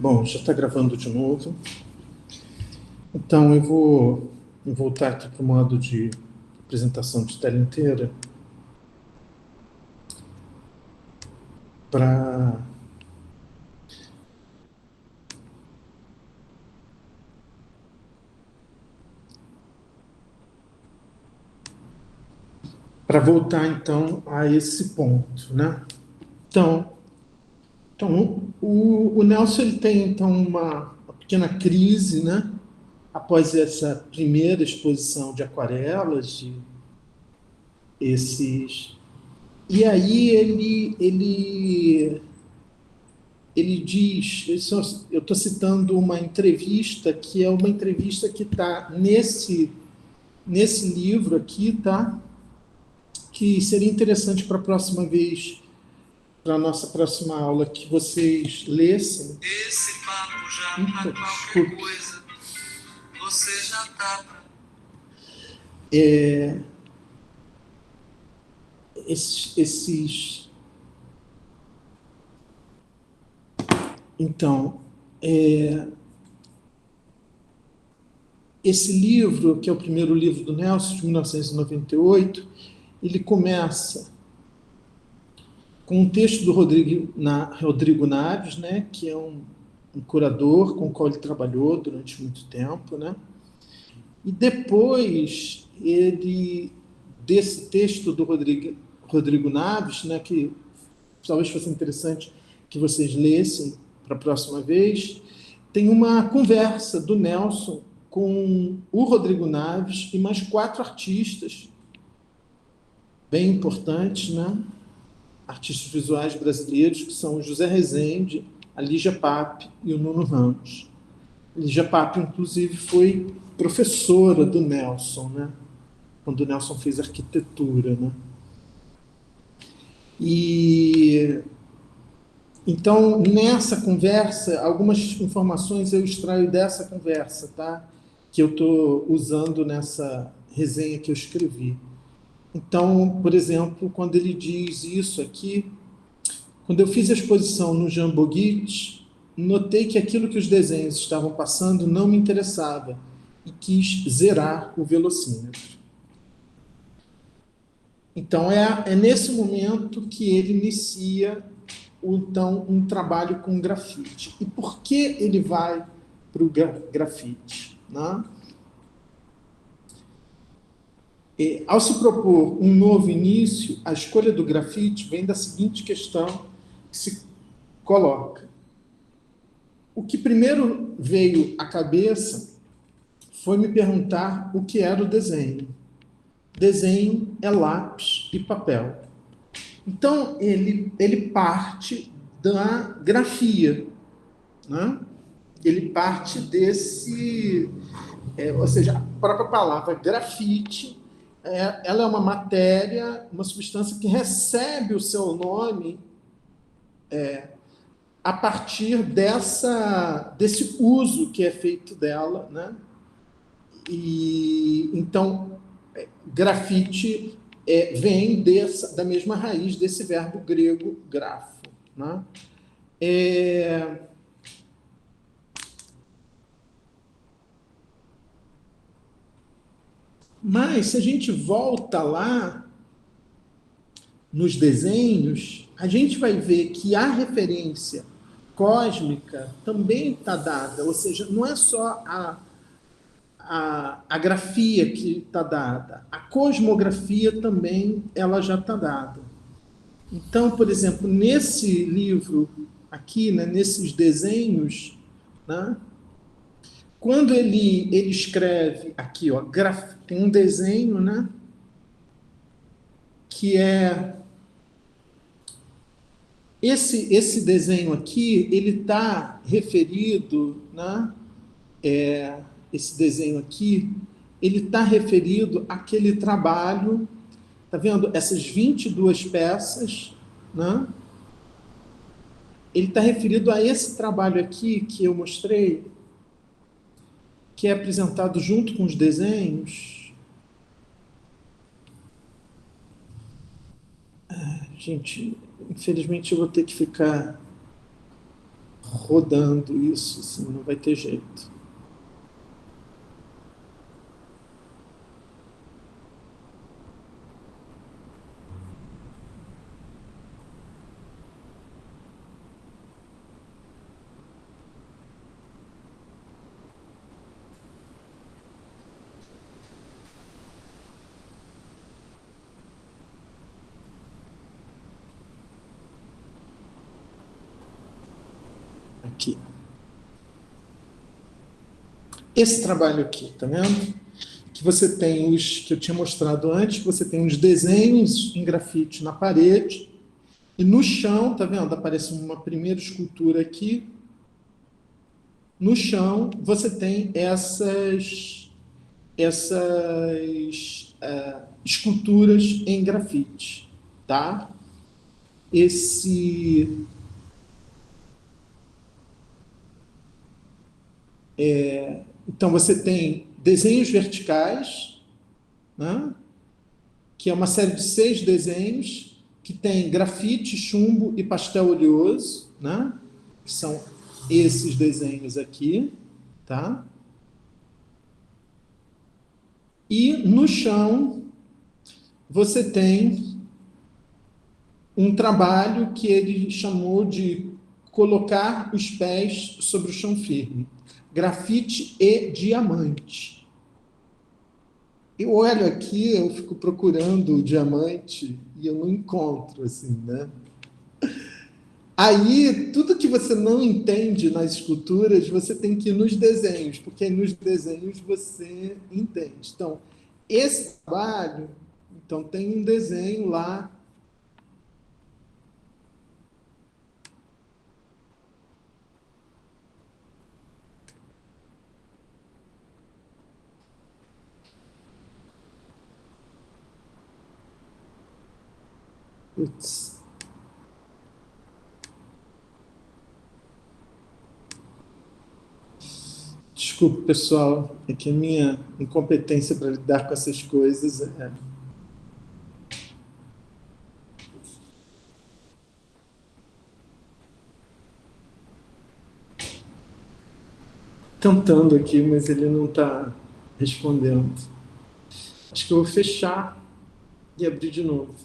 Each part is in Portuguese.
Bom, já está gravando de novo. Então, eu vou voltar aqui para o modo de apresentação de tela inteira para voltar, então, a esse ponto, né? Então o Nelson ele tem, então, uma pequena crise, né? Após essa primeira exposição de aquarelas, de esses... E aí ele diz, eu estou citando uma entrevista que é uma entrevista que está nesse livro aqui, tá? Que seria interessante para a próxima vez, para a nossa próxima aula, que vocês lessem. Esse papo já tá qualquer coisa, você já tá. Então, esse livro, que é o primeiro livro do Nelson, de 1998, ele começa com um texto do Rodrigo Naves, né, que é um curador com o qual ele trabalhou durante muito tempo, né? E depois desse texto do Rodrigo Naves, né, que talvez fosse interessante que vocês lessem para a próxima vez, tem uma conversa do Nelson com o Rodrigo Naves e mais 4 artistas bem importantes, né? Artistas visuais brasileiros, que são o José Rezende, a Lígia Pape e o Nuno Ramos. A Lígia Pape, inclusive, foi professora do Nelson, né? Quando o Nelson fez arquitetura, né? E então, nessa conversa, algumas informações eu extraio dessa conversa, tá? Que eu estou usando nessa resenha que eu escrevi. Então, por exemplo, quando ele diz isso aqui, quando eu fiz a exposição no Jambogit, notei que aquilo que os desenhos estavam passando não me interessava e quis zerar o velocímetro. Então, é nesse momento que ele inicia então um trabalho com grafite. E por que ele vai para o grafite? Né? Ao se propor um novo início, a escolha do grafite vem da seguinte questão que se coloca. O que primeiro veio à cabeça foi me perguntar o que era o desenho. Desenho é lápis e papel. Então, ele parte da grafia, né? Ele parte desse... ou seja, a própria palavra grafite, ela é uma matéria, uma substância que recebe o seu nome a partir desse uso que é feito dela, né? E então, grafite vem da mesma raiz desse verbo grego grafo, né? Mas, se a gente volta lá nos desenhos, a gente vai ver que a referência cósmica também está dada, ou seja, não é só a grafia que está dada, a cosmografia também ela já está dada. Então, por exemplo, nesse livro aqui, né, nesses desenhos, né, quando ele escreve aqui, ó, tem um desenho, né, que é esse desenho aqui, ele está referido, né, esse desenho aqui, ele está referido àquele trabalho, tá vendo? Essas 22 peças, né? Ele está referido a esse trabalho aqui que eu mostrei, que é apresentado junto com os desenhos. Gente, infelizmente eu vou ter que ficar rodando isso, assim, não vai ter jeito. Aqui. Esse trabalho aqui, tá vendo? Que você tem os que eu tinha mostrado antes, você tem os desenhos em grafite na parede, e no chão, tá vendo? Aparece uma primeira escultura aqui. No chão, você tem essas esculturas em grafite, tá? Esse Então, você tem desenhos verticais, né? Que é uma série de 6 desenhos, que tem grafite, chumbo e pastel oleoso, né? Que são esses desenhos aqui, tá? E no chão, você tem um trabalho que ele chamou de colocar os pés sobre o chão firme. Grafite e diamante. Eu olho aqui, eu fico procurando o diamante e eu não encontro, assim, né? Aí, tudo que você não entende nas esculturas, você tem que ir nos desenhos, porque nos desenhos você entende. Então, esse trabalho, então tem um desenho lá. Putz. Desculpe, pessoal, é que a minha incompetência para lidar com essas coisas é tentando aqui, mas ele não está respondendo. Acho que eu vou fechar e abrir de novo.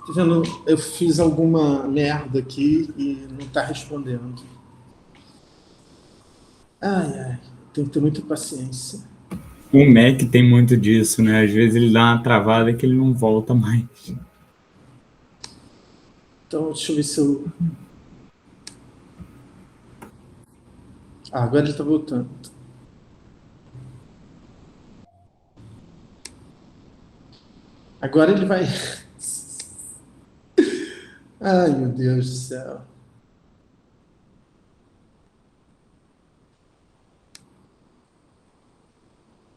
Tá vendo? Eu fiz alguma merda aqui e não está respondendo. Ai, ai, tem que ter muita paciência. O Mac tem muito disso, né? Às vezes ele dá uma travada que ele não volta mais. Então, deixa eu ver se eu. Ah, agora ele está voltando. Agora ele vai. Ai, meu Deus do céu.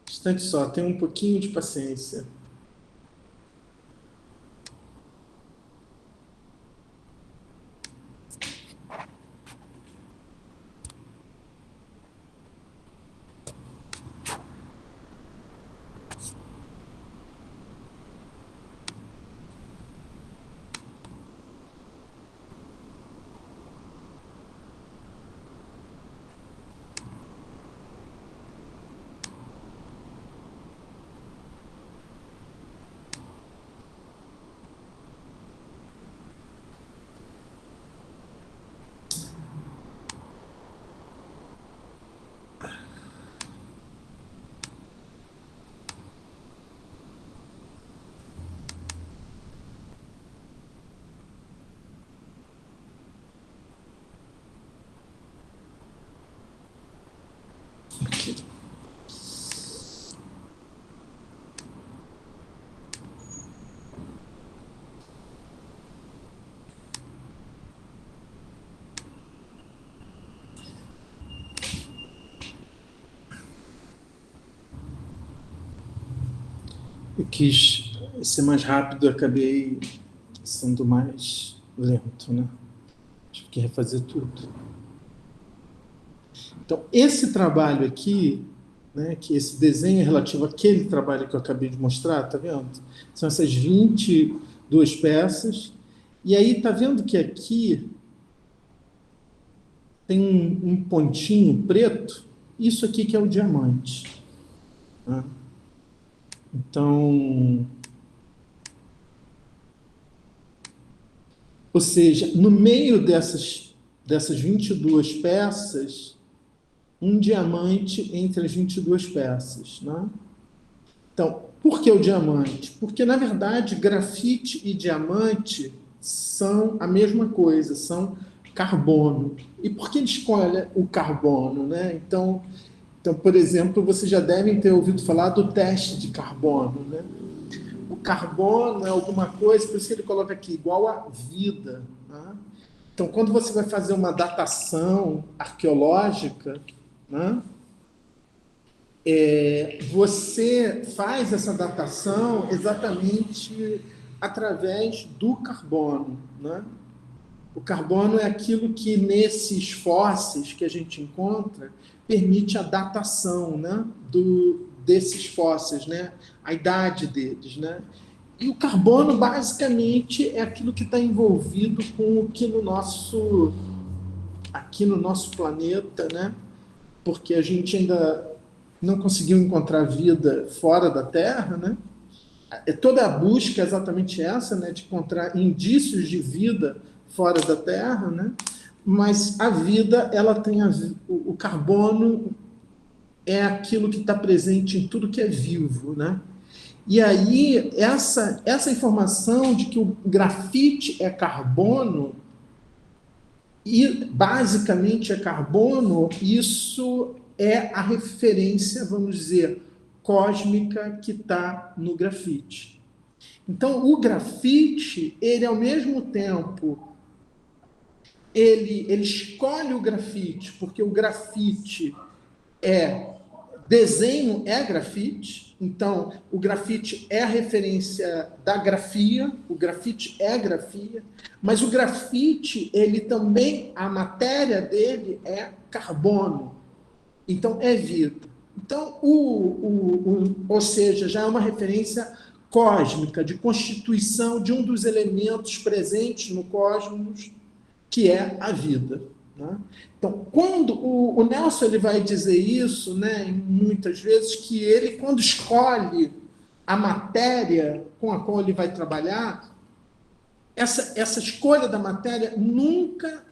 Instante só, tem um pouquinho de paciência. Aqui. Eu quis ser mais rápido, eu acabei sendo mais lento, né? Tive que refazer tudo. Então, esse trabalho aqui, né, que esse desenho é relativo àquele trabalho que eu acabei de mostrar, tá vendo? São essas 22 peças. E aí, tá vendo que aqui tem um pontinho preto? Isso aqui que é o diamante. Tá? Então, ou seja, no meio dessas 22 peças, um diamante entre as 22 peças. Né? Então, por que o diamante? Porque, na verdade, grafite e diamante são a mesma coisa, são carbono. E por que ele escolhe o carbono? Né? Então, por exemplo, vocês já devem ter ouvido falar do teste de carbono. Né? O carbono é alguma coisa, por isso que ele coloca aqui, igual a vida. Né? Então, quando você vai fazer uma datação arqueológica, né? Você faz essa datação exatamente através do carbono. Né? O carbono é aquilo que, nesses fósseis que a gente encontra, permite a datação, né, desses fósseis, né, a idade deles. Né? E o carbono, basicamente, é aquilo que está envolvido com o que aqui no nosso planeta, né, porque a gente ainda não conseguiu encontrar vida fora da Terra, né? Toda a busca é exatamente essa, né, de encontrar indícios de vida fora da Terra, né? Mas a vida, ela tem o carbono é aquilo que está presente em tudo que é vivo, né? E aí essa informação de que o grafite é carbono e basicamente é carbono, isso é a referência, vamos dizer, cósmica que está no grafite. Então, o grafite, ele ao mesmo tempo, ele escolhe o grafite, porque o grafite desenho é grafite, então o grafite é a referência da grafia, o grafite é grafia, mas o grafite, ele também, a matéria dele é carbono, então é vida. Então, ou seja, já é uma referência cósmica, de constituição de um dos elementos presentes no cosmos, que é a vida. Né? Então, quando o Nelson ele vai dizer isso, né, muitas vezes, que ele, quando escolhe a matéria com a qual ele vai trabalhar, essa escolha da matéria nunca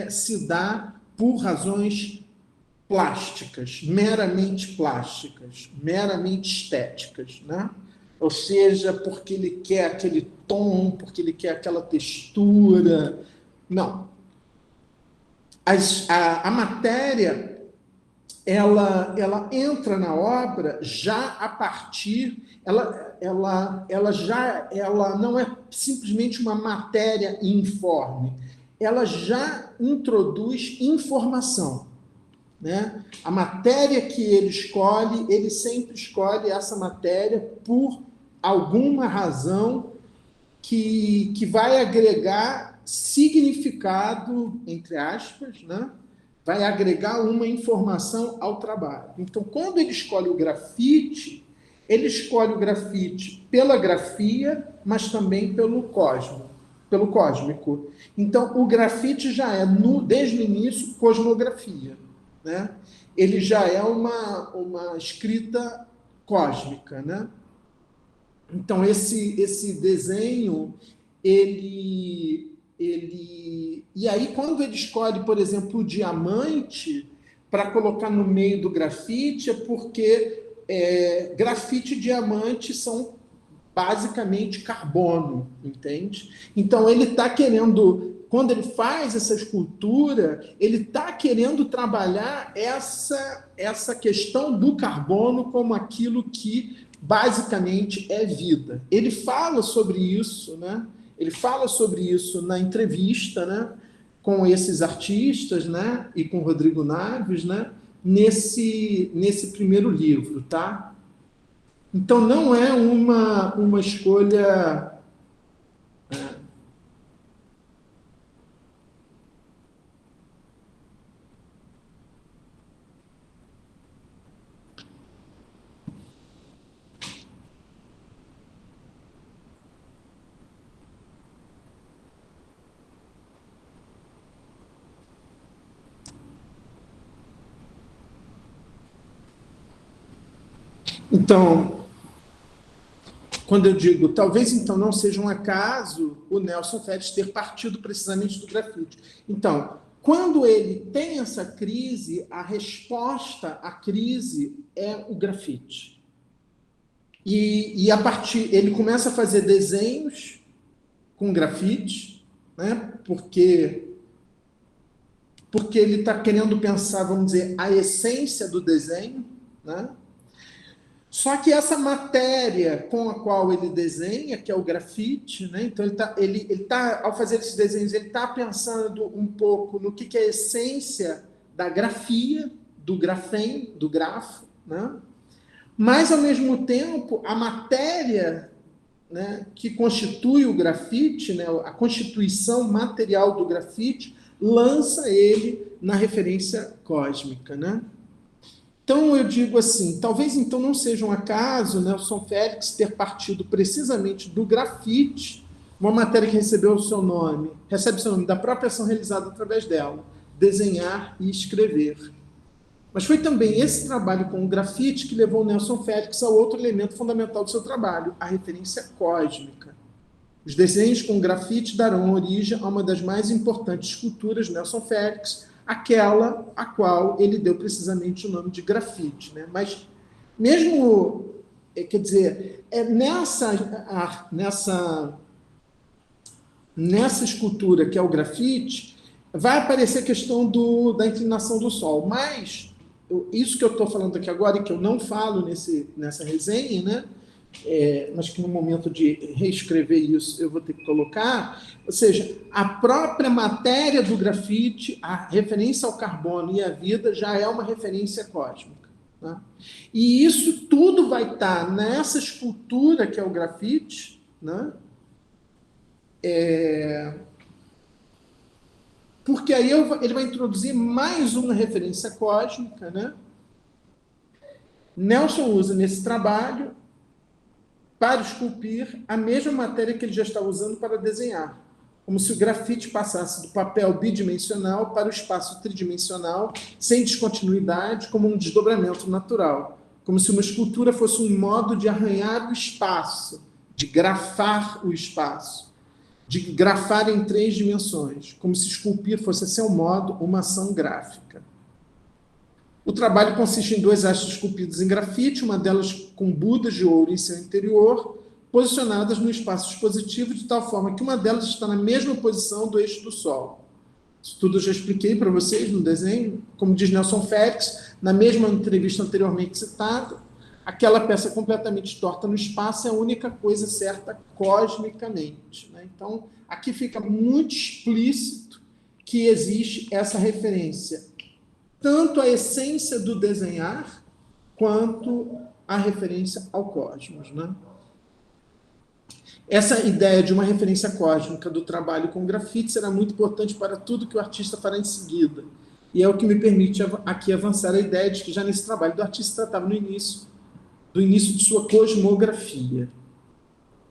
se dá por razões plásticas, meramente estéticas, né? Ou seja, porque ele quer aquele tom, porque ele quer aquela textura. Não. A matéria, ela entra na obra já a partir, ela não é simplesmente uma matéria informe, ela já introduz informação. Né? A matéria que ele sempre escolhe essa matéria por alguma razão que vai agregar significado, entre aspas, né? Vai agregar uma informação ao trabalho. Então, quando ele escolhe o grafite pela grafia, mas também pelo cósmico. Então, o grafite já é, desde o início, cosmografia. Né? Ele já é uma escrita cósmica. Né? Então, esse desenho, e aí, quando ele escolhe, por exemplo, o diamante para colocar no meio do grafite, é porque grafite e diamante são basicamente carbono, entende? Então, ele está querendo, quando ele faz essa escultura, ele está querendo trabalhar essa questão do carbono como aquilo que basicamente é vida. Ele fala sobre isso, né? Ele fala sobre isso na entrevista, né? Com esses artistas, né? E com Rodrigo Naves, né? Nesse primeiro livro, tá? Então, não é uma escolha... Então, quando eu digo, talvez então não seja um acaso o Nelson Félix ter partido precisamente do grafite. Então, quando ele tem essa crise, a resposta à crise é o grafite. E a partir, ele começa a fazer desenhos com grafite, né? Porque ele está querendo pensar, vamos dizer, a essência do desenho, né? Só que essa matéria com a qual ele desenha, que é o grafite, né? Então ao fazer esses desenhos, ele está pensando um pouco no que é a essência da grafia, do grafeno, do grafo, né? Mas, ao mesmo tempo, a matéria, né, que constitui o grafite, né, a constituição material do grafite, lança ele na referência cósmica, né? Então, eu digo assim, talvez então não seja um acaso Nelson Félix ter partido precisamente do grafite, uma matéria que recebe seu nome da própria ação realizada através dela, desenhar e escrever. Mas foi também esse trabalho com o grafite que levou Nelson Félix ao outro elemento fundamental do seu trabalho, a referência cósmica. Os desenhos com grafite darão origem a uma das mais importantes esculturas de Nelson Félix, aquela a qual ele deu precisamente o nome de grafite. Né? Mas mesmo, quer dizer, nessa escultura que é o grafite, vai aparecer a questão da inclinação do Sol. Mas isso que eu estou falando aqui agora e que eu não falo nessa resenha, né? Mas que no momento de reescrever isso eu vou ter que colocar, ou seja, a própria matéria do grafite, a referência ao carbono e à vida já é uma referência cósmica. Né? E isso tudo vai estar nessa escultura que é o grafite, né? Porque aí ele vai introduzir mais uma referência cósmica, né? Nelson usa nesse trabalho para esculpir a mesma matéria que ele já está usando para desenhar, como se o grafite passasse do papel bidimensional para o espaço tridimensional, sem descontinuidade, como um desdobramento natural, como se uma escultura fosse um modo de arranhar o espaço, de grafar o espaço, de grafar em 3 dimensões, como se esculpir fosse, a seu modo, uma ação gráfica. O trabalho consiste em 2 hastes esculpidas em grafite, uma delas com budas de ouro em seu interior, posicionadas no espaço expositivo, de tal forma que uma delas está na mesma posição do eixo do Sol. Isso tudo eu já expliquei para vocês no desenho. Como diz Nelson Félix, na mesma entrevista anteriormente citada, aquela peça completamente torta no espaço é a única coisa certa cosmicamente. Né? Então, aqui fica muito explícito que existe essa referência, tanto a essência do desenhar, quanto a referência ao cosmos. Né? Essa ideia de uma referência cósmica do trabalho com grafite será muito importante para tudo que o artista fará em seguida. E é o que me permite aqui avançar a ideia de que já nesse trabalho do artista tratava do início de sua cosmografia.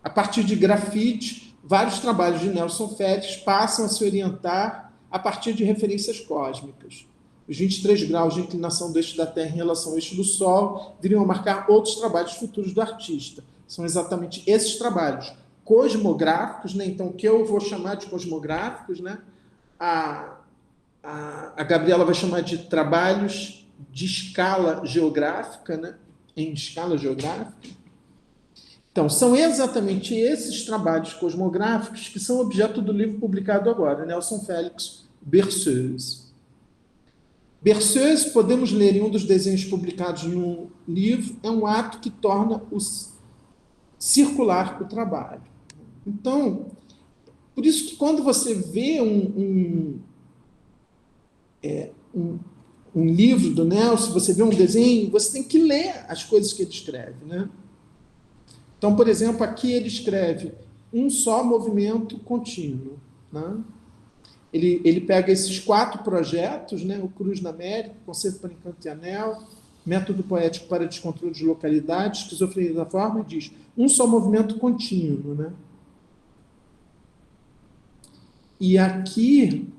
A partir de grafite, vários trabalhos de Nelson Félix passam a se orientar a partir de referências cósmicas. Os 23 graus de inclinação do eixo da Terra em relação ao eixo do Sol viriam a marcar outros trabalhos futuros do artista. São exatamente esses trabalhos cosmográficos, né? Então, o que eu vou chamar de cosmográficos, né? A Gabriela vai chamar de trabalhos de escala geográfica, né? Em escala geográfica. Então, são exatamente esses trabalhos cosmográficos que são objeto do livro publicado agora, Nelson Félix, Berceuse. Berceuse, podemos ler em um dos desenhos publicados no livro, é um ato que torna circular o trabalho. Então, por isso que quando você vê um livro do Nelson, você vê um desenho, você tem que ler as coisas que ele escreve. Né? Então, por exemplo, aqui ele escreve um só movimento contínuo. Né? Ele pega esses 4 projetos, né? O Cruz na América, Concerto para Encanto e Anel, Método Poético para Descontrole de Localidades, Esquizofrenia da Forma, e diz um só movimento contínuo. Né? E aqui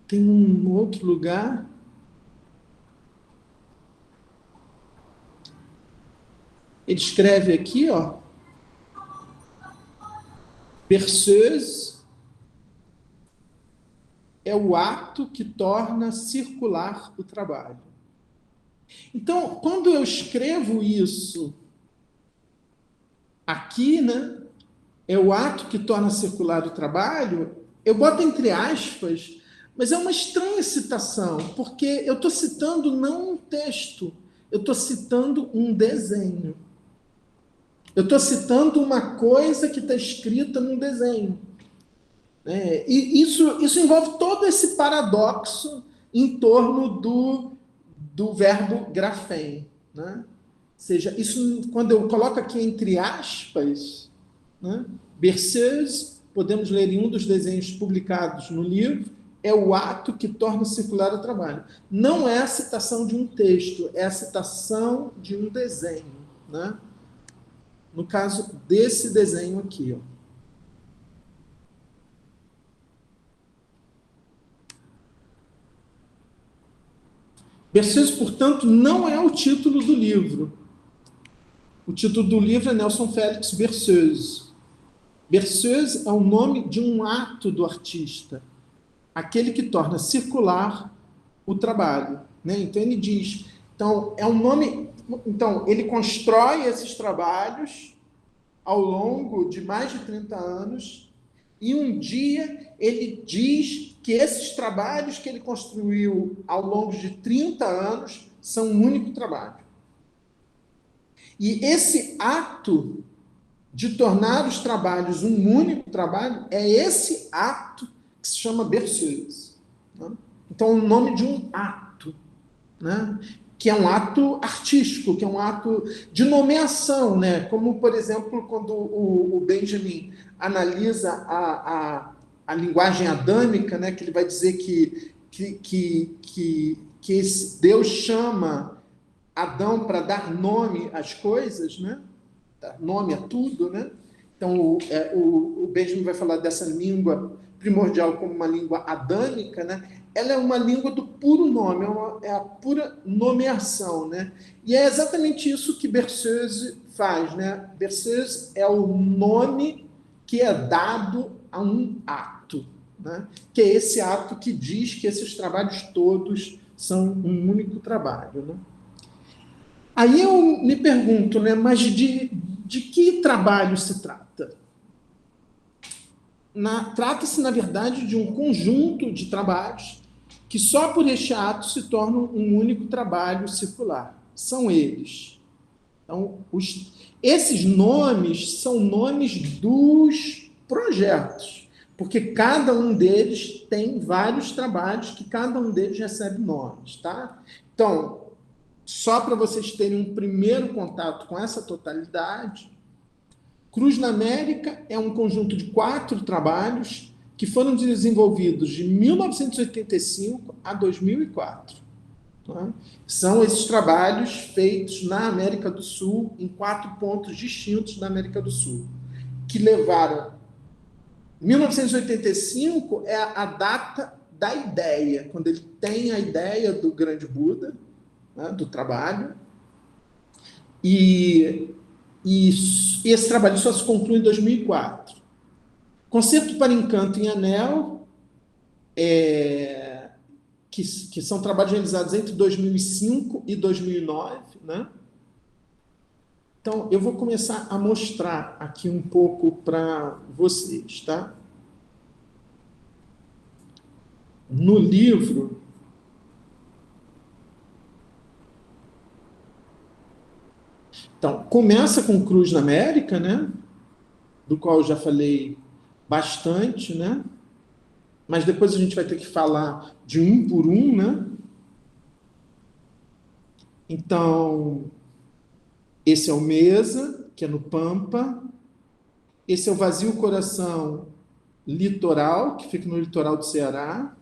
tem um outro lugar. Ele escreve aqui, ó, berceuse é o ato que torna circular o trabalho. Então, quando eu escrevo isso aqui, né, é o ato que torna circular o trabalho, eu boto entre aspas, mas é uma estranha citação, porque eu estou citando não um texto, eu estou citando um desenho. Eu estou citando uma coisa que está escrita num desenho. E isso envolve todo esse paradoxo em torno do verbo grafém. Né? Ou seja, isso, quando eu coloco aqui entre aspas, né, berceuse, podemos ler em um dos desenhos publicados no livro, é o ato que torna circular o trabalho. Não é a citação de um texto, é a citação de um desenho. Né? No caso desse desenho aqui, ó. Berceuse, portanto, não é o título do livro. O título do livro é Nelson Félix Berceuse. Berceuse é o nome de um ato do artista, aquele que torna circular o trabalho. Né? Então, ele diz... Então, é um nome... Então, ele constrói esses trabalhos ao longo de mais de 30 anos e um dia ele diz que esses trabalhos que ele construiu ao longo de 30 anos são um único trabalho. E esse ato de tornar os trabalhos um único trabalho é esse ato que se chama berceuse. Né? Então, o nome de um ato, né? Que é um ato artístico, que é um ato de nomeação, né? Como, por exemplo, quando o Benjamin analisa a linguagem adâmica, né? Que ele vai dizer que Deus chama Adão para dar nome às coisas, né? Dar nome a tudo, né? Então, o Benjamin vai falar dessa língua primordial como uma língua adâmica, né? Ela é uma língua do puro nome, é a pura nomeação, né? E é exatamente isso que Berceuse faz, né? Berceuse é o nome que é dado a um ato, né? Que é esse ato que diz que esses trabalhos todos são um único trabalho, né? Aí eu me pergunto, né? Mas de que trabalho se trata? Trata-se, na verdade, de um conjunto de trabalhos que só por este ato se tornam um único trabalho circular. São eles. Então, esses nomes são nomes dos projetos, porque cada um deles tem vários trabalhos que cada um deles recebe nomes. Tá? Então, só para vocês terem um primeiro contato com essa totalidade, Cruz na América é um conjunto de 4 trabalhos que foram desenvolvidos de 1985 a 2004. Tá? São esses trabalhos feitos na América do Sul, em 4 pontos distintos da América do Sul, que levaram... 1985 é a data da ideia, quando ele tem a ideia do grande Buda, né, do trabalho, e esse trabalho só se conclui em 2004. Concerto para Encanto em Anel, que são trabalhos realizados entre 2005 e 2009. Né? Então, eu vou começar a mostrar aqui um pouco para vocês. Tá? No livro... Então, começa com Cruz na América, né? Do qual eu já falei bastante, né? Mas depois a gente vai ter que falar de um por um, né? Então, esse é o Mesa, que é no Pampa. Esse é o Vazio Coração Litoral, que fica no litoral do Ceará.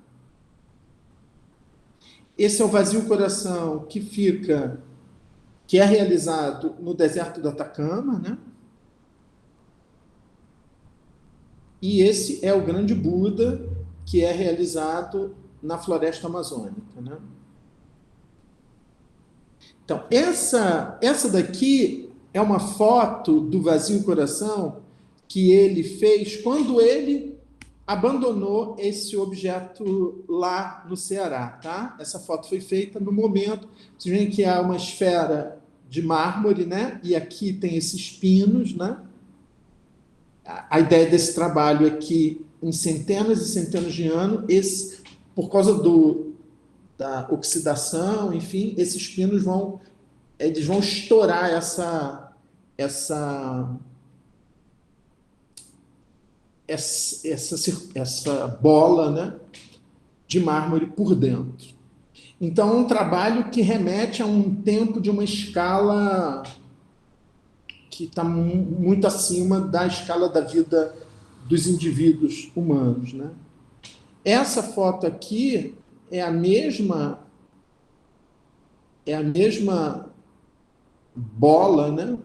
Esse é o Vazio Coração, que é realizado no deserto do Atacama, né? E esse é o Grande Buda, que é realizado na floresta amazônica, né? Então, essa daqui é uma foto do Vazio Coração que ele fez quando ele abandonou esse objeto lá no Ceará, tá? Essa foto foi feita no momento, vocês veem que há uma esfera de mármore, né? E aqui tem esses pinos, né? A ideia desse trabalho é que em centenas e centenas de anos, por causa da oxidação, enfim, esses pinos eles vão estourar essa, essa bola, né, de mármore por dentro. Então, é um trabalho que remete a um tempo de uma escala que está muito acima da escala da vida dos indivíduos humanos, né? Essa foto aqui é a mesma bola, né?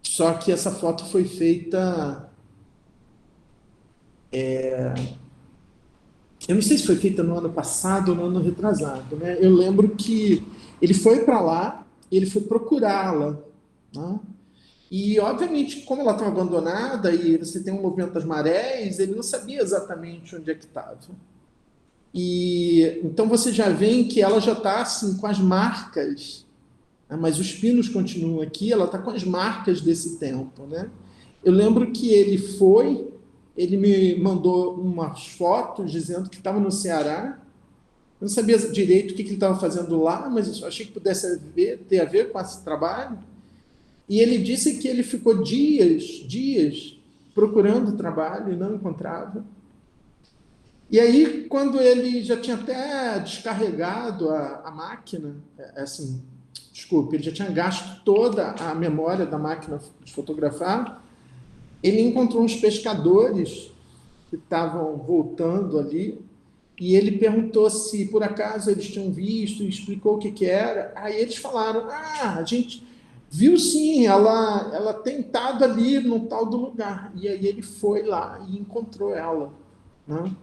Só que essa foto foi feita, eu não sei se foi feita no ano passado ou no ano retrasado, né? Eu lembro que ele foi para lá, ele foi procurá-la, né? E, obviamente, como ela estava abandonada e você tem um movimento das marés, ele não sabia exatamente onde é que estava. E então você já vê que ela já está assim, com as marcas, né? Mas os pinos continuam aqui, ela está com as marcas desse tempo, né? Eu lembro que ele me mandou umas fotos dizendo que estava no Ceará. Eu não sabia direito o que ele estava fazendo lá, mas eu achei que pudesse ter a ver com esse trabalho. E ele disse que ele ficou dias procurando trabalho e não encontrava. E aí, quando ele já tinha até descarregado a máquina, assim, desculpe, ele já tinha gasto toda a memória da máquina de fotografar, ele encontrou uns pescadores que estavam voltando ali, e ele perguntou se por acaso eles tinham visto, e explicou o que era. Aí eles falaram: ah, a gente viu sim, ela tem estado ali no tal do lugar. E aí ele foi lá e encontrou ela, né?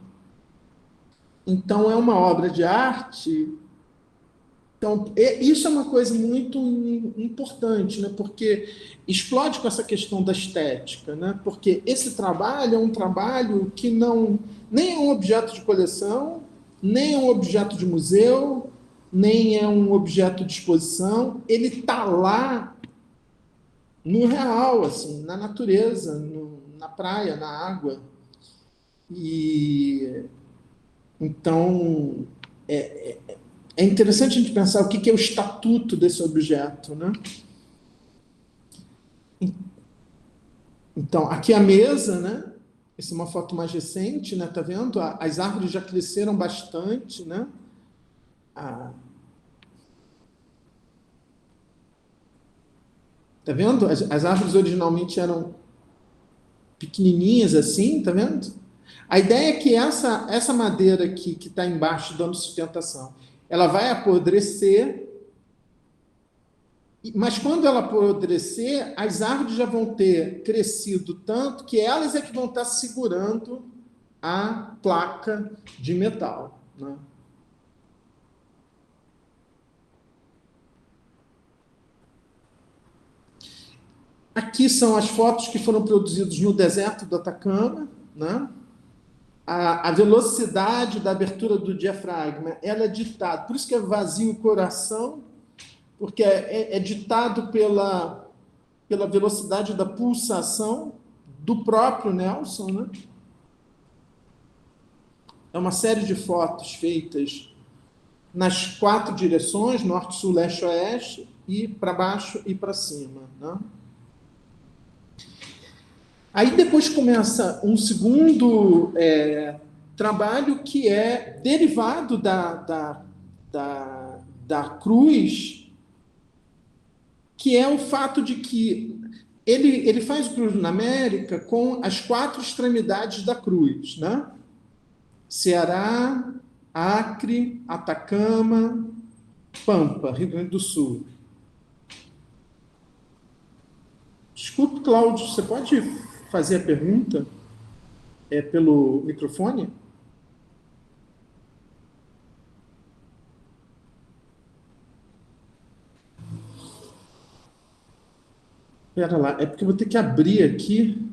Então é uma obra de arte. Então, isso é uma coisa muito importante, né? Porque explode com essa questão da estética, né? Porque esse trabalho é um trabalho que não nem é um objeto de coleção, nem é um objeto de museu, nem é um objeto de exposição. Ele está lá no real, assim, na natureza, na praia, na água. E então é interessante a gente pensar o que é o estatuto desse objeto, né? Então, aqui a mesa, né? Essa é uma foto mais recente, né? Tá vendo? As árvores já cresceram bastante, né? Tá vendo? As árvores originalmente eram pequenininhas assim, tá vendo? A ideia é que essa madeira aqui que está embaixo dando sustentação, ela vai apodrecer. Mas quando ela apodrecer, as árvores já vão ter crescido tanto que elas é que vão estar segurando a placa de metal, né? Aqui são as fotos que foram produzidas no deserto do Atacama, né? A velocidade da abertura do diafragma, ela é ditada, por isso que é vazio o coração, porque é ditado pela velocidade da pulsação do próprio Nelson, né? É uma série de fotos feitas nas 4 direções, norte, sul, leste, oeste, e para baixo e para cima, né? Aí depois começa um segundo trabalho que é derivado da cruz, que é o fato de que ele faz o Cruz na América com as 4 extremidades da cruz, né? Ceará, Acre, Atacama, Pampa, Rio Grande do Sul. Desculpe, Cláudio, você pode fazer a pergunta pelo microfone? Espera lá, é porque eu vou ter que abrir aqui.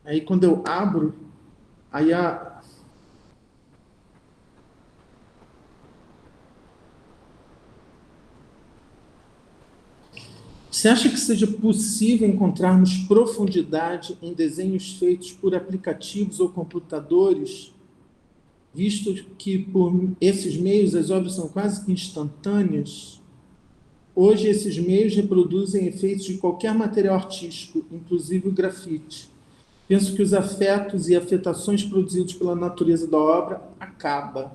Aí quando eu abro, aí a. Você acha que seja possível encontrarmos profundidade em desenhos feitos por aplicativos ou computadores, visto que por esses meios as obras são quase que instantâneas? Hoje, esses meios reproduzem efeitos de qualquer material artístico, inclusive o grafite. Penso que os afetos e afetações produzidos pela natureza da obra acabam.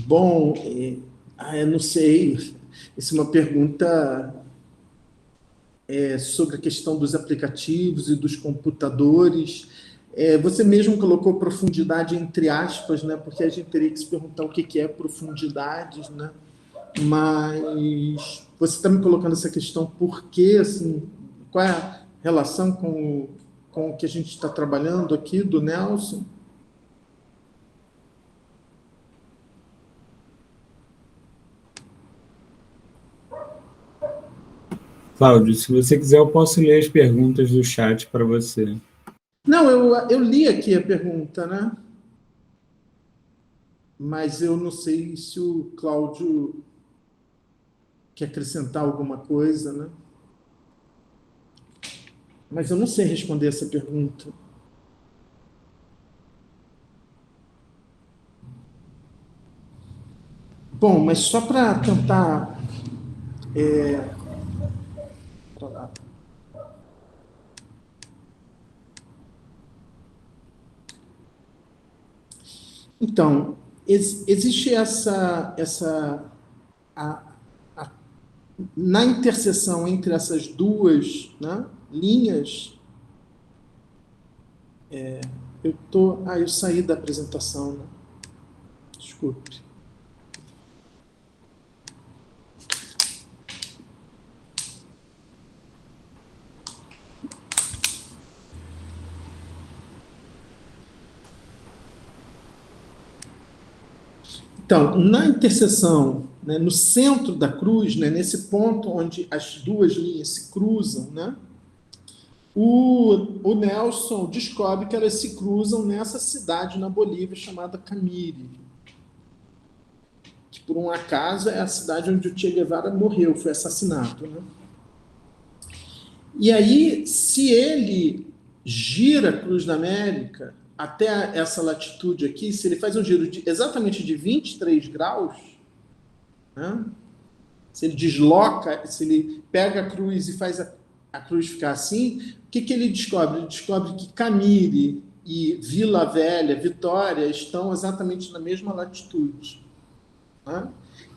Bom, eu não sei. Essa é uma pergunta sobre a questão dos aplicativos e dos computadores. Você mesmo colocou profundidade entre aspas, né? Porque a gente teria que se perguntar o que é profundidade, né? Mas você está me colocando essa questão por quê, assim, qual é a relação com o que a gente está trabalhando aqui do Nelson? Cláudio, se você quiser, eu posso ler as perguntas do chat para você. Não, eu li aqui a pergunta, né? Mas eu não sei se o Cláudio quer acrescentar alguma coisa, né? Mas eu não sei responder essa pergunta. Bom, mas só para tentar. Pra lá. Então, existe a, a, na interseção entre essas duas, né, linhas, eu saí da apresentação, né? Desculpe. Então, na interseção, né, no centro da cruz, né, nesse ponto onde as duas linhas se cruzam, né, o Nelson descobre que elas se cruzam nessa cidade na Bolívia chamada Camiri, que por um acaso é a cidade onde o Che Guevara morreu, foi assassinado. Né? E aí, se ele gira a Cruz da América até essa latitude aqui, se ele faz um giro exatamente de 23 graus, né? Se ele desloca, se ele pega a cruz e faz a cruz ficar assim, o que ele descobre? Ele descobre que Camiri e Vila Velha, Vitória, estão exatamente na mesma latitude. Né?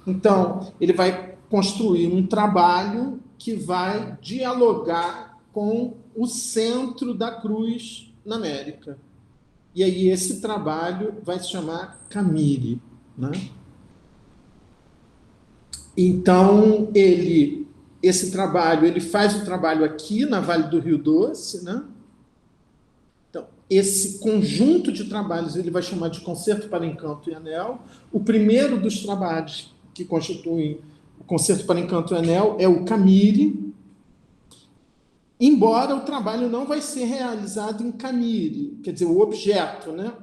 Então, ele vai construir um trabalho que vai dialogar com o centro da cruz na América. E aí esse trabalho vai se chamar Camiri. Né? Então, esse trabalho, ele faz o trabalho aqui na Vale do Rio Doce, né? Então, esse conjunto de trabalhos ele vai chamar de Concerto para Encanto e Anel. O primeiro dos trabalhos que constituem o Concerto para Encanto e Anel é o Camiri, embora o trabalho não vai ser realizado em Camiri, quer dizer, o objeto, né?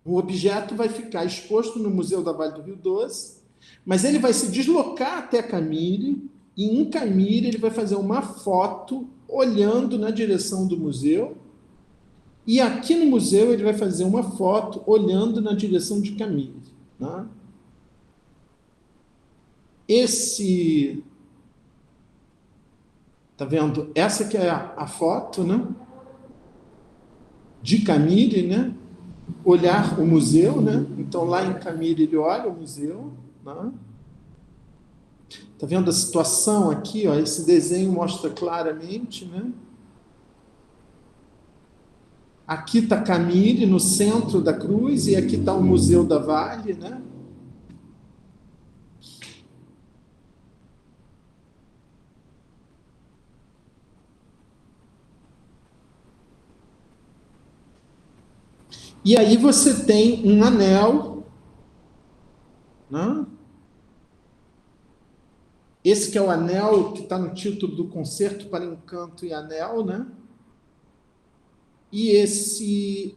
O objeto vai ficar exposto no Museu da Vale do Rio Doce, mas ele vai se deslocar até Camiri, e em Camiri ele vai fazer uma foto olhando na direção do museu, e aqui no museu ele vai fazer uma foto olhando na direção de Camiri. Né? Tá vendo? Essa que é a foto, né? De Camiri, né? Olhar o museu, né? Então lá em Camiri ele olha o museu, né? Tá vendo a situação aqui, ó? Esse desenho mostra claramente, né? Aqui está Camiri no centro da cruz e aqui está o Museu da Vale, né? E aí você tem um anel esse que é o anel que está no título do Concerto para Encanto e Anel, né? E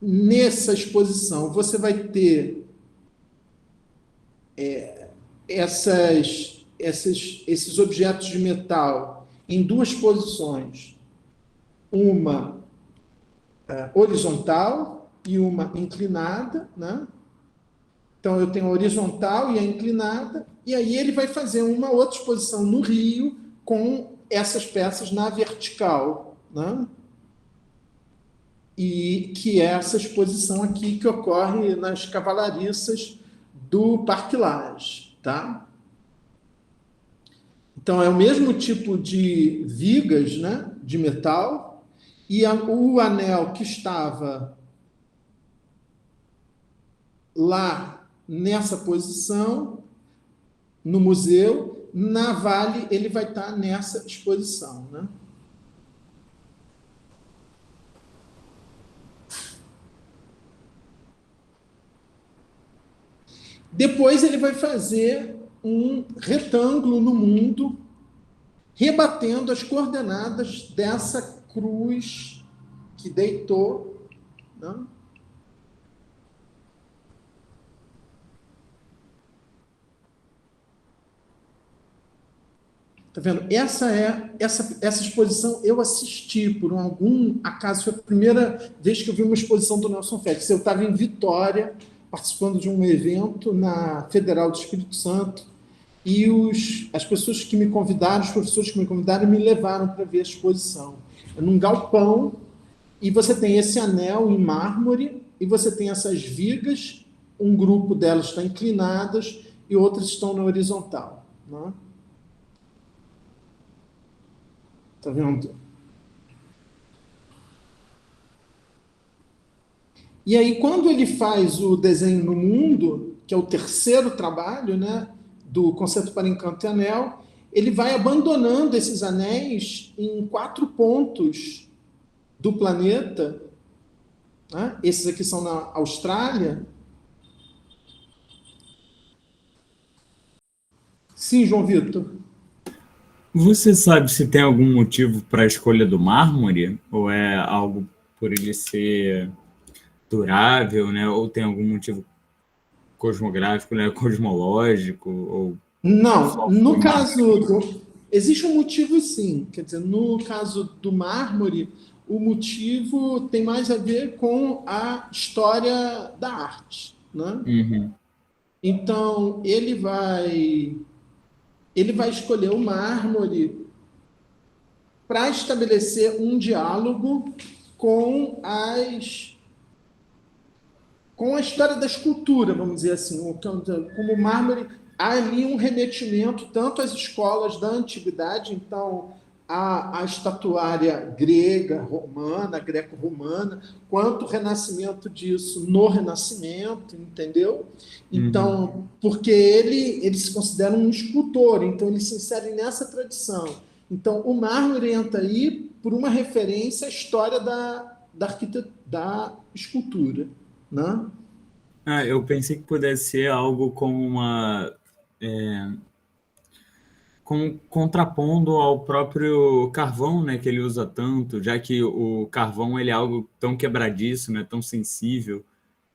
nessa exposição você vai ter esses objetos de metal em duas posições, uma horizontal e uma inclinada, né? Então eu tenho a horizontal e a inclinada, e aí ele vai fazer uma outra exposição no rio com essas peças na vertical, né? E que é essa exposição aqui que ocorre nas cavalariças do Parque Lage, tá? Então, é o mesmo tipo de vigas, né, de metal, e o anel que estava lá nessa posição, no museu, na Vale, ele vai estar nessa exposição. Né? Depois, ele vai fazer um retângulo no mundo, rebatendo as coordenadas dessa cruz que deitou, né? Tá vendo? Essa exposição eu assisti por algum acaso, foi a primeira vez que eu vi uma exposição do Nelson Félix. Eu estava em Vitória, participando de um evento na Federal do Espírito Santo, e as pessoas que me convidaram, os professores que me convidaram, me levaram para ver a exposição. É num galpão, e você tem esse anel em mármore, e você tem essas vigas, um grupo delas está inclinadas e outras estão na horizontal. Né? Tá vendo? E aí, quando ele faz o desenho no mundo, que é o terceiro trabalho, né, do Concerto para Encanto e Anel, ele vai abandonando esses anéis em 4 pontos do planeta. Né? Esses aqui são na Austrália. Sim, João Vitor. Você sabe se tem algum motivo para a escolha do mármore? Ou é algo por ele ser durável, né? Ou tem algum motivo cosmográfico, né? Cosmológico? Ou Não, só foi no mármore caso mesmo? existe um motivo, sim. Quer dizer, no caso do mármore, o motivo tem mais a ver com a história da arte, né? Uhum. Então, ele vai escolher o mármore para estabelecer um diálogo com com a história da escultura, vamos dizer assim. Como o mármore, há ali um remetimento tanto às escolas da antiguidade, então a estatuária grega, romana, greco-romana, quanto o renascimento disso no Renascimento, entendeu? Uhum. Então, porque ele se considera um escultor, então ele se insere nessa tradição. Então, o mármore entra aí por uma referência à história da escultura. Né? Ah, eu pensei que pudesse ser algo como contrapondo ao próprio carvão, né, que ele usa tanto, já que o carvão ele é algo tão quebradiço, né, tão sensível,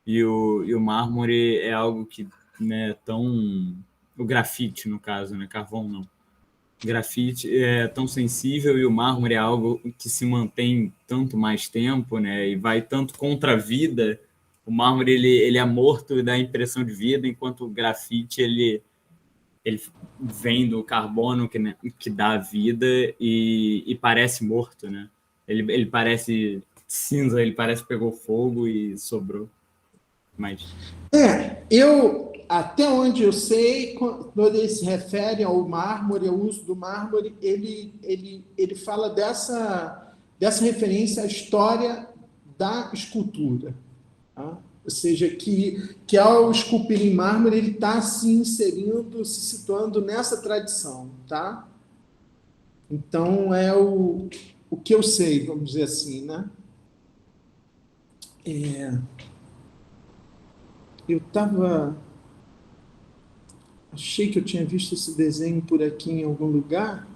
e o mármore é algo que, né, tão... O grafite, no caso, né, carvão não. Grafite é tão sensível e o mármore é algo que se mantém tanto mais tempo, né, e vai tanto contra a vida. O mármore ele é morto e dá a impressão de vida, enquanto o grafite ele vem do carbono que, né, que dá vida e parece morto, né? Ele parece cinza, ele parece que pegou fogo e sobrou. Mas Até onde eu sei, quando ele se refere ao mármore, ao uso do mármore, ele fala dessa referência à história da escultura. Tá? Ou seja, que ao esculpir em mármore, ele está se inserindo, se situando nessa tradição. Tá? Então, é o que eu sei, vamos dizer assim. Né? Eu estava Achei que eu tinha visto esse desenho por aqui em algum lugar,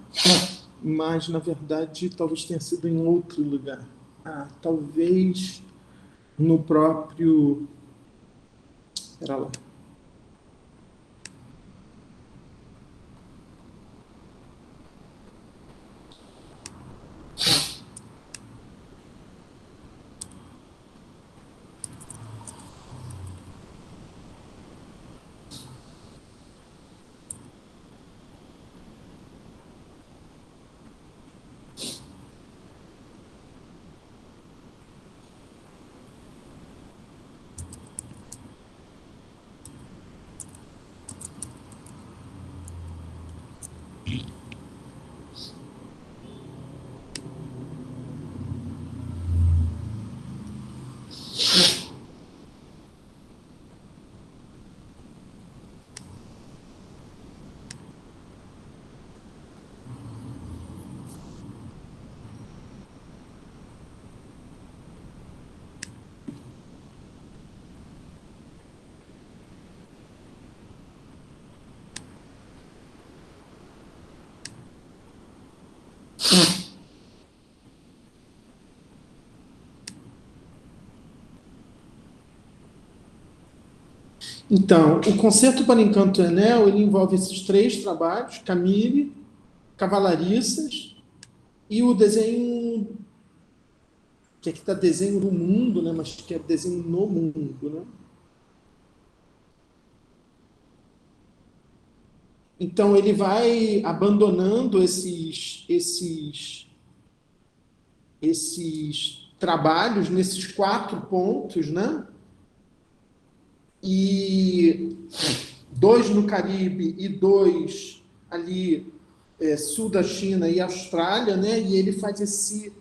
mas, na verdade, talvez tenha sido em outro lugar. Talvez no próprio... Espera lá. Então, o Concerto para Encanto e Anel, ele envolve esses 3 trabalhos, Camille, Cavalariças e o desenho, que aqui está desenho do mundo, né? Mas que é desenho no mundo, né? Então, ele vai abandonando esses trabalhos nesses 4 pontos, né? E 2 no Caribe e 2 ali sul da China e Austrália, né? E ele faz esse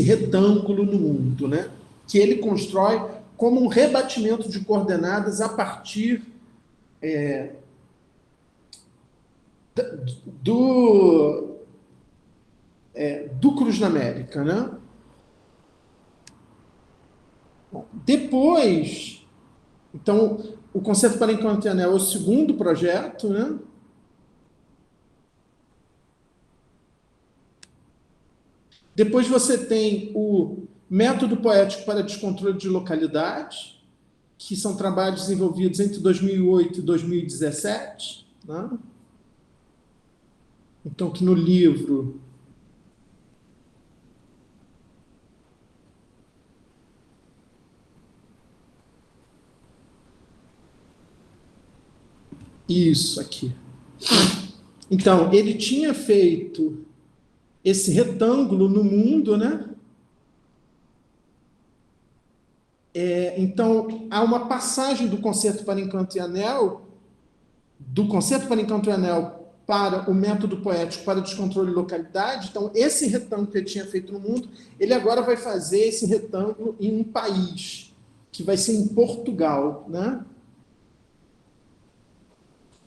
retângulo no mundo, né? Que ele constrói como um rebatimento de coordenadas a partir do Cruz na América, né? Bom, depois, então, o Concerto para Encanto e Anel é o segundo projeto, né? Depois você tem o Método Poético para Descontrole de Localidade, que são trabalhos desenvolvidos entre 2008 e 2017, né? Então, que no livro... Isso aqui. Então, ele tinha feito esse retângulo no mundo, né? Então, há uma passagem do Concerto para Encanto e Anel, do Concerto para Encanto e Anel para o Método Poético para Descontrole de Localidade. Então, esse retângulo que ele tinha feito no mundo, ele agora vai fazer esse retângulo em um país, que vai ser em Portugal, né?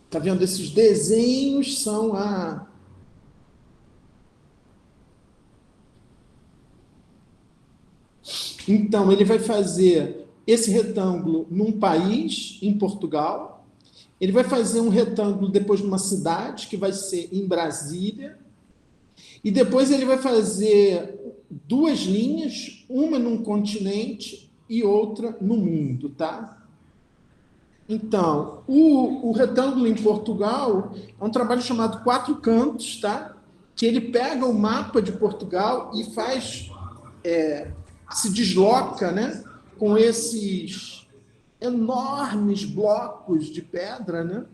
Tá vendo? Esses desenhos são Então, ele vai fazer esse retângulo num país, em Portugal. Ele vai fazer um retângulo depois numa cidade, que vai ser em Brasília. E depois ele vai fazer 2 linhas, uma num continente e outra no mundo, tá? Então, o retângulo em Portugal é um trabalho chamado 4 Cantos, tá? Que ele pega o mapa de Portugal e faz... se desloca, né? Com esses enormes blocos de pedra, né?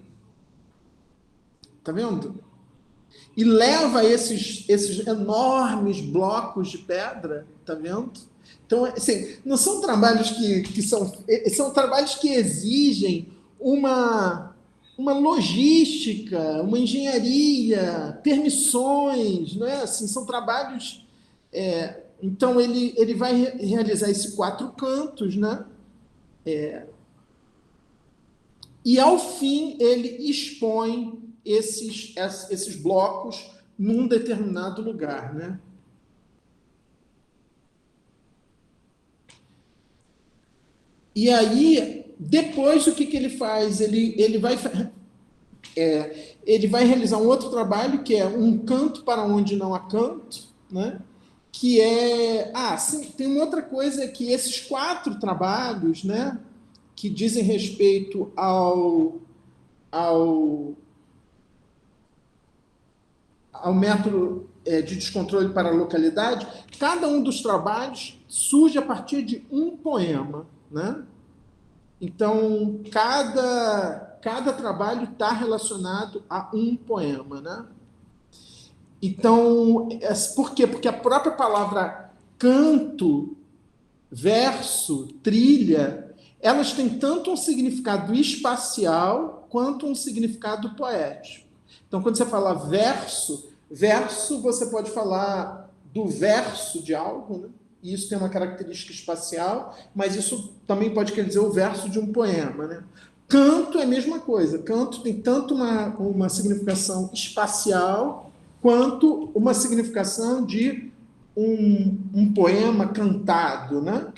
Tá vendo? E leva esses enormes blocos de pedra, tá vendo? Então, assim, não são trabalhos que são trabalhos que exigem uma logística, uma engenharia, permissões, não é? Assim, são trabalhos... Então, ele vai realizar esses 4 cantos, né? E, ao fim, ele expõe esses blocos num determinado lugar, né? E aí, depois, o que ele faz? Ele vai realizar um outro trabalho, que é Um Canto para Onde Não Há Canto, né? Que é... sim, tem uma outra coisa, que esses 4 trabalhos, né, que dizem respeito ao método de descontrole para a localidade, cada um dos trabalhos surge a partir de um poema, né? Então, cada trabalho está relacionado a um poema, né? Então, por quê? Porque a própria palavra canto, verso, trilha, elas têm tanto um significado espacial quanto um significado poético. Então, quando você fala verso, você pode falar do verso de algo, né? E isso tem uma característica espacial, mas isso também pode querer dizer o verso de um poema, né? Canto é a mesma coisa. Canto tem tanto uma significação espacial quanto uma significação de um poema cantado, né?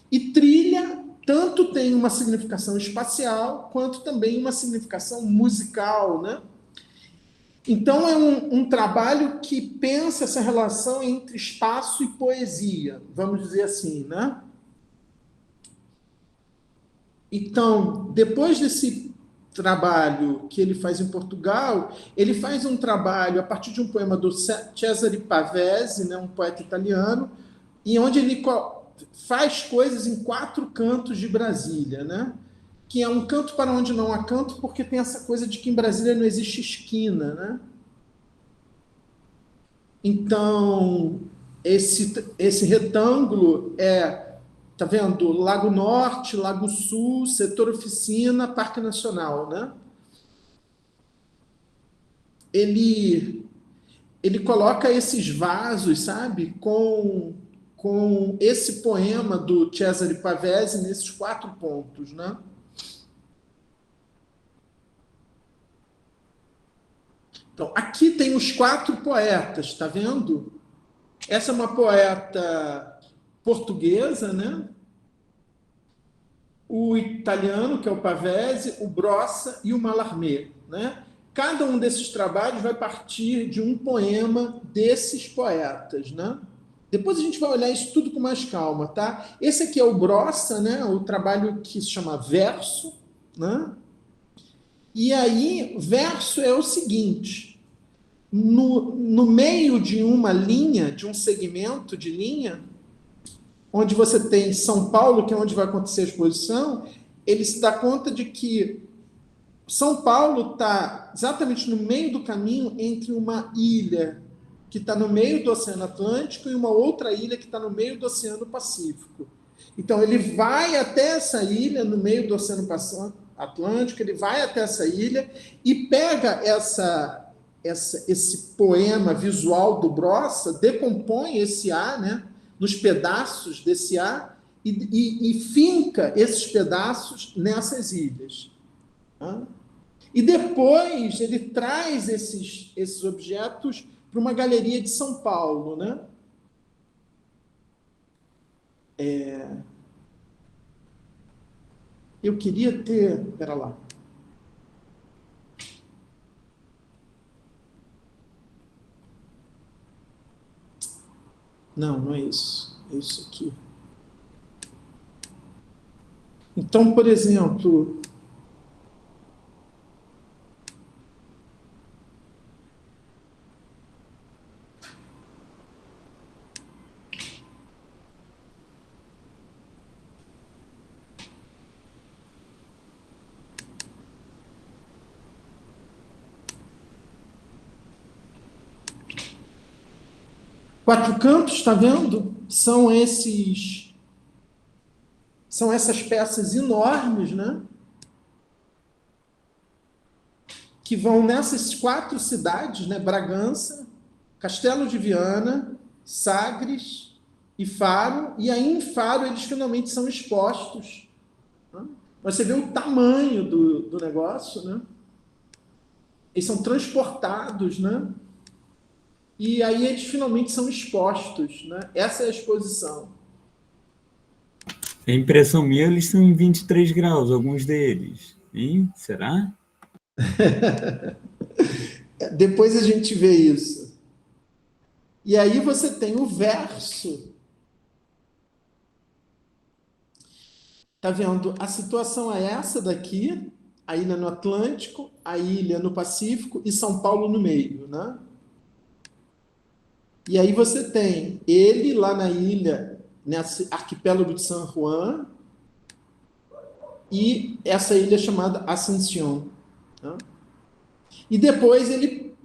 E trilha tanto tem uma significação espacial quanto também uma significação musical, né? Então, é um trabalho que pensa essa relação entre espaço e poesia, vamos dizer assim, né? Então, depois desse trabalho que ele faz em Portugal, ele faz um trabalho a partir de um poema do Cesare Pavese, né, um poeta italiano, e onde ele faz coisas em 4 cantos de Brasília, né? Que é um canto para onde não há canto, porque tem essa coisa de que em Brasília não existe esquina, né? Então, esse retângulo tá vendo? Lago Norte, Lago Sul, Setor Oficina, Parque Nacional, né? Ele coloca esses vasos, sabe? Com esse poema do Cesare Pavese nesses 4 pontos, né? Então, aqui tem os 4 poetas, tá vendo? Essa é uma poeta portuguesa, né? O italiano, que é o Pavese, o Brossa e o Mallarmé, né? Cada um desses trabalhos vai partir de um poema desses poetas, né? Depois a gente vai olhar isso tudo com mais calma, tá? Esse aqui é o Brossa, né? O trabalho que se chama Verso, né? E aí, verso é o seguinte: no meio de uma linha, de um segmento de linha, onde você tem São Paulo, que é onde vai acontecer a exposição, ele se dá conta de que São Paulo está exatamente no meio do caminho entre uma ilha que está no meio do Oceano Atlântico e uma outra ilha que está no meio do Oceano Pacífico. Então, ele vai até essa ilha, no meio do Oceano Atlântico, ele vai até essa ilha e pega esse poema visual do Brossa, decompõe esse A, né, nos pedaços desse A e finca esses pedaços nessas ilhas. Tá? E depois ele traz esses objetos para uma galeria de São Paulo, né? Eu queria ter... Espera lá. Não é isso. É isso aqui. Então, por exemplo... Quatro cantos, está vendo? São essas peças enormes, né? Que vão nessas 4 cidades, né? Bragança, Castelo de Viana, Sagres e Faro. E aí em Faro eles finalmente são expostos. Né? Você vê o tamanho do negócio, né? Eles são transportados, né? E aí eles finalmente são expostos, né? Essa é a exposição. A impressão minha, eles são em 23 graus, alguns deles. Hein? Será? Depois a gente vê isso. E aí você tem o verso. Tá vendo? A situação é essa daqui, a ilha no Atlântico, a ilha no Pacífico e São Paulo no meio, né? E aí você tem ele lá na ilha, nesse arquipélago de San Juan, e essa ilha chamada Ascensión, né? E depois ele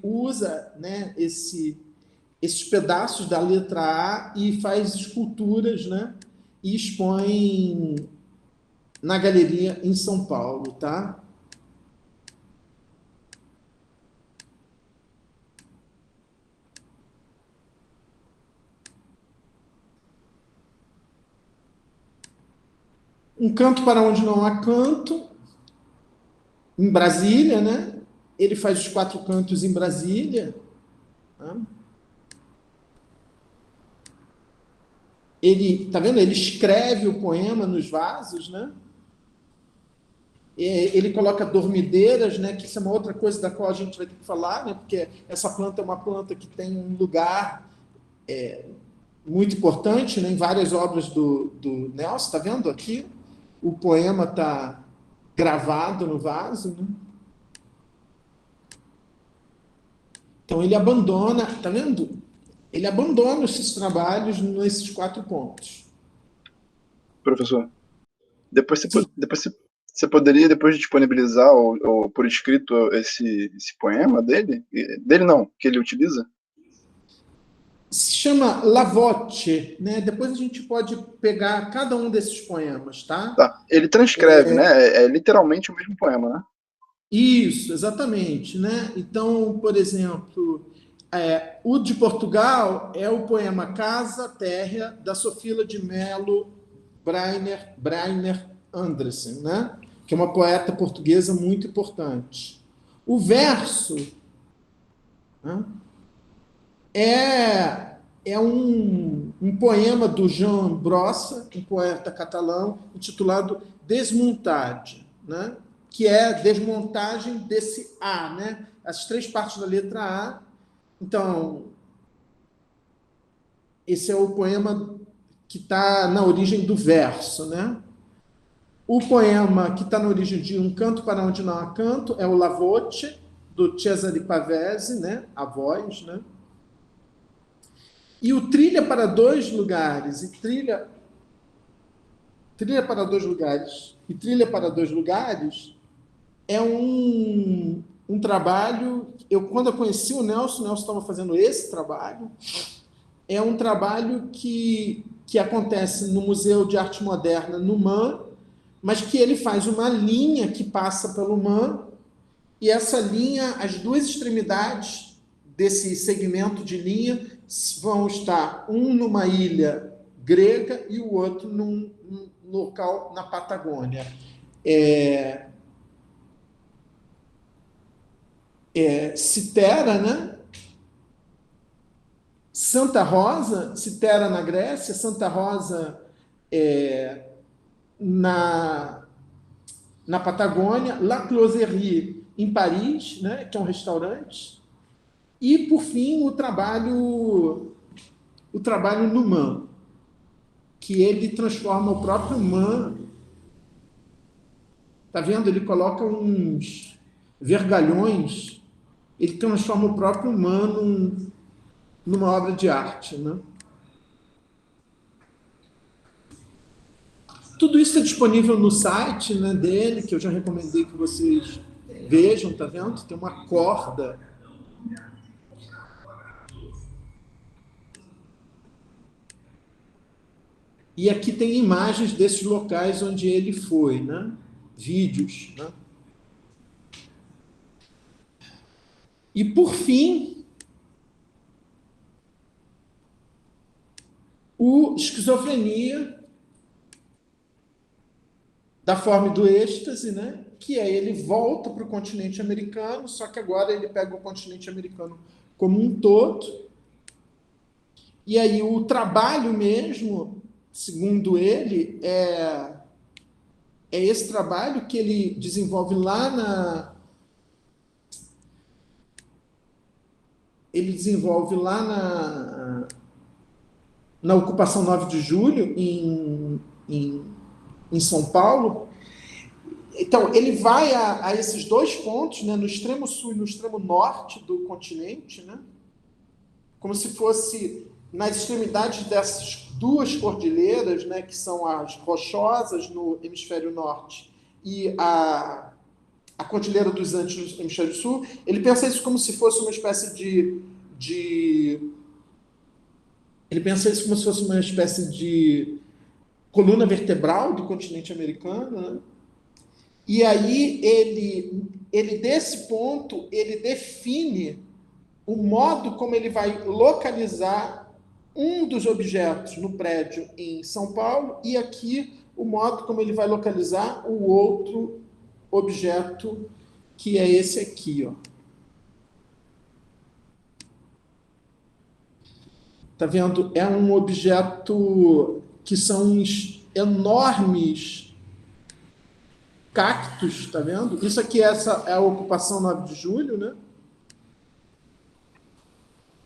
usa, né, esses pedaços da letra A e faz esculturas, né, e expõe na galeria em São Paulo, tá? Um canto para onde não há canto, em Brasília, né? Ele faz os 4 cantos em Brasília. Tá? Ele, tá vendo? Ele escreve o poema nos vasos, né? Ele coloca dormideiras, né? Que isso é uma outra coisa da qual a gente vai ter que falar, né? Porque essa planta é uma planta que tem um lugar muito importante, né? Em várias obras do Nelson, tá vendo aqui? O poema está gravado no vaso, né? Então ele abandona, tá vendo? Ele abandona esses trabalhos nesses 4 pontos. Professor, depois você poderia depois disponibilizar ou por escrito esse poema dele? Dele não, que ele utiliza? Se chama La Voce, né? Depois a gente pode pegar cada um desses poemas, tá? Tá. Ele transcreve, né? É literalmente o mesmo poema, né? Isso, exatamente, né? Então, por exemplo, o de Portugal é o poema Casa Terra, da Sofila de Melo Breiner Andressen, né? Que é uma poeta portuguesa muito importante. O verso, né, é um poema do Joan Brossa, um poeta catalão, intitulado Desmontade, né? Que é a desmontagem desse A, né? As 3 partes da letra A. Então, esse é o poema que está na origem do verso, né? O poema que está na origem de Um Canto para Onde Não Há Canto é o La Voce, do Cesare Pavese, né? A voz, né? E o Trilha para Dois Lugares e Trilha para Dois Lugares e Trilha para Dois Lugares é um trabalho. Quando eu conheci o Nelson estava fazendo esse trabalho. É um trabalho que acontece no Museu de Arte Moderna no MAN, mas que ele faz uma linha que passa pelo MAN, e essa linha, as 2 extremidades desse segmento de linha vão estar um numa ilha grega e o outro num local na Patagônia. Citera, né? Santa Rosa, Citera na Grécia, Santa Rosa na Patagônia, La Closerie em Paris, né? Que é um restaurante. E, por fim, o trabalho no MAN, que ele transforma o próprio MAN. Tá vendo? Ele coloca uns vergalhões, ele transforma o próprio MAN numa obra de arte, né? Tudo isso é disponível no site, né, dele, que eu já recomendei que vocês vejam, tá vendo? Tem uma corda. E aqui tem imagens desses locais onde ele foi, né? Vídeos, né? E, por fim, o Esquizofrenia, da forma do êxtase, né? Que é ele volta para o continente americano, só que agora ele pega o continente americano como um todo. E aí o trabalho mesmo segundo ele, é esse trabalho que ele desenvolve lá na ocupação 9 de julho, em São Paulo. Então, ele vai a esses dois pontos, né, no extremo sul e no extremo norte do continente, né, como se fosse nas extremidades dessas duas cordilheiras, né, que são as rochosas no hemisfério norte e a Cordilheira dos Andes no hemisfério sul. Ele pensa isso como se fosse uma espécie ele pensa isso como se fosse uma espécie de coluna vertebral do continente americano, né? E aí ele desse ponto, ele define o modo como ele vai localizar um dos objetos no prédio em São Paulo e aqui o modo como ele vai localizar o outro objeto, que é esse aqui, ó. Tá vendo? É um objeto que são uns enormes cactos, tá vendo? Isso aqui, essa é a ocupação 9 de julho, né?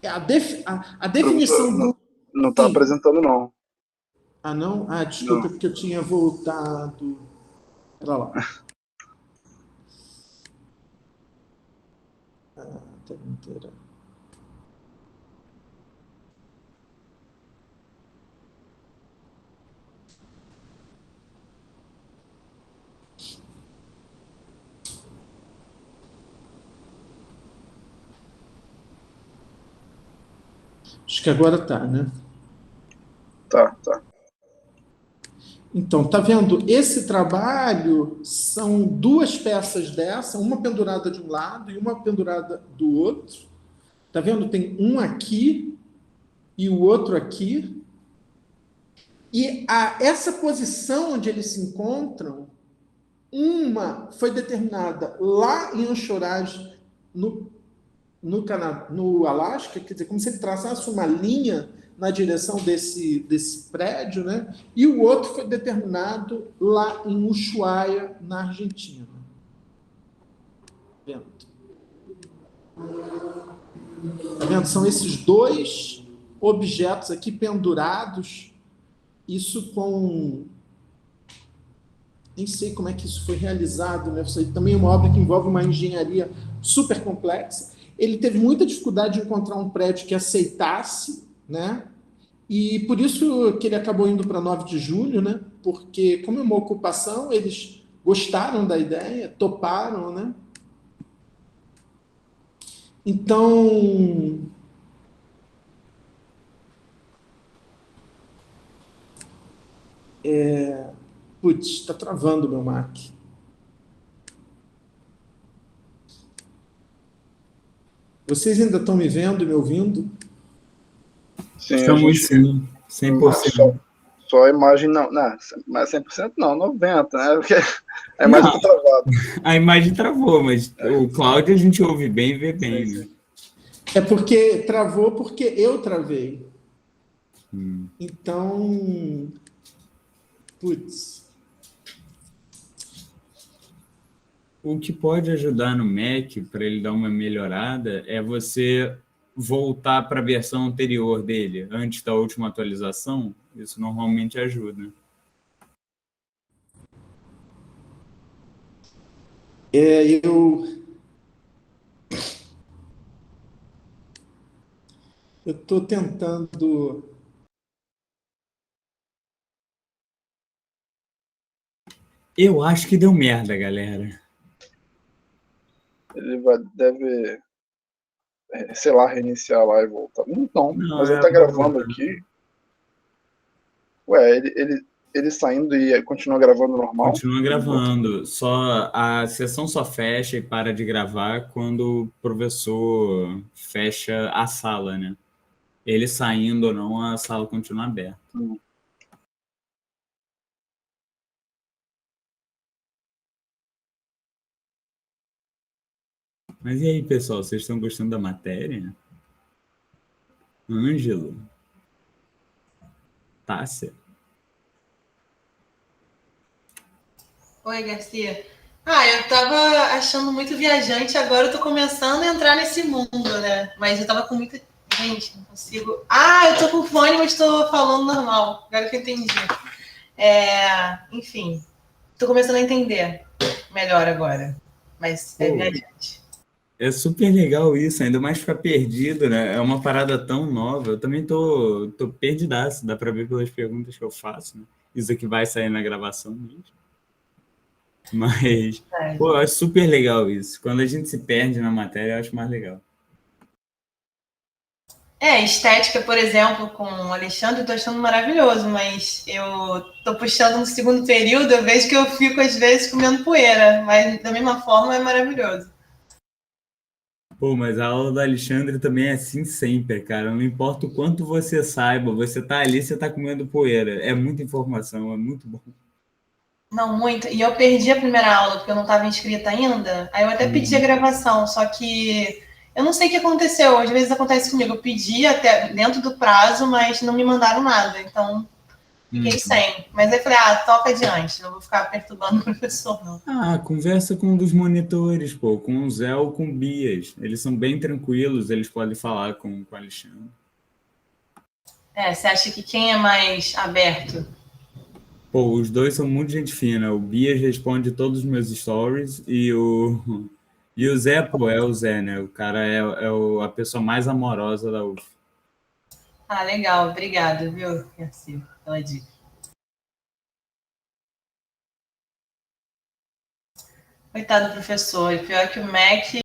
É a definição do... Não está apresentando, não. Ah, não? Ah, desculpa, porque eu tinha voltado para lá. Tá inteira. Acho que agora tá, né? Tá. Então, tá vendo? Esse trabalho são duas peças dessa, uma pendurada de um lado e uma pendurada do outro. Tá vendo? Tem um aqui e o outro aqui. E essa posição onde eles se encontram, uma foi determinada lá em Anchorage, no Alasca, quer dizer, como se ele traçasse uma linha na direção desse prédio, né? E o outro foi determinado lá em Ushuaia, na Argentina. Tá vendo? São esses dois objetos aqui pendurados, isso com... Nem sei como é que isso foi realizado, né? Isso aí também é uma obra que envolve uma engenharia super complexa. Ele teve muita dificuldade de encontrar um prédio que aceitasse, né? E por isso que ele acabou indo para 9 de julho, né? Porque, como é uma ocupação, eles gostaram da ideia, toparam, né? Então, putz, está travando o meu Mac. Vocês ainda estão me vendo e me ouvindo? Sim, Estamos sim, 100%. Só a imagem não, mas 100% não, 90%, né? Porque a imagem está travada. A imagem travou, mas o Cláudio a gente ouve bem e vê bem, né? É porque travou porque eu travei. Então, putz. O que pode ajudar no Mac para ele dar uma melhorada é você voltar para a versão anterior dele, antes da última atualização. Isso normalmente ajuda. Eu estou tentando... Eu acho que deu merda, galera. Ele deve, sei lá, reiniciar a live e voltar. Não, mas ele tá gravando aqui. Ué, ele saindo e continua gravando normal? Continua gravando. Só a sessão só fecha e para de gravar quando o professor fecha a sala, né? Ele saindo ou não, a sala continua aberta. Mas e aí, pessoal, vocês estão gostando da matéria? Ângelo? Tássia? Oi, Garcia. Eu tava achando muito viajante, agora eu tô começando a entrar nesse mundo, né? Mas eu tava com muita. Gente, não consigo. Eu tô com fone, mas tô falando normal. Agora que eu entendi. Enfim, tô começando a entender melhor agora. Mas é Pô, viajante. é super legal isso, ainda mais ficar perdido, né? É uma parada tão nova. Eu também tô perdidaço, dá pra ver pelas perguntas que eu faço, né? Isso aqui vai sair na gravação mesmo. Mas, pô, eu acho super legal isso. Quando a gente se perde na matéria, eu acho mais legal. Estética, por exemplo, com o Alexandre, eu tô achando maravilhoso, mas eu tô puxando no segundo período, eu vejo que eu fico, às vezes, comendo poeira, mas da mesma forma é maravilhoso. Pô, mas a aula do Alexandre também é assim sempre, cara. Não importa o quanto você saiba, você tá ali, você tá comendo poeira. É muita informação, é muito bom. Não, muito. E eu perdi a primeira aula, porque eu não estava inscrita ainda. Aí eu até pedi a Uhum. gravação, só que eu não sei o que aconteceu. Às vezes acontece comigo. Eu pedi até dentro do prazo, mas não me mandaram nada. Então, fiquei Uhum. sem. Mas aí eu falei, toca adiante. Não vou ficar perturbando o professor, não. Ah, conversa com um dos monitores, pô, com o Zé ou com o Bias. Eles são bem tranquilos, eles podem falar com o Alexandre. Você acha que quem é mais aberto? Pô, os dois são muito gente fina. O Bias responde todos os meus stories e o Zé, pô, é o Zé, né? O cara a pessoa mais amorosa da UF. Legal. Obrigada, viu, Garcia, pela dica. Coitado do professor. E pior que o Mac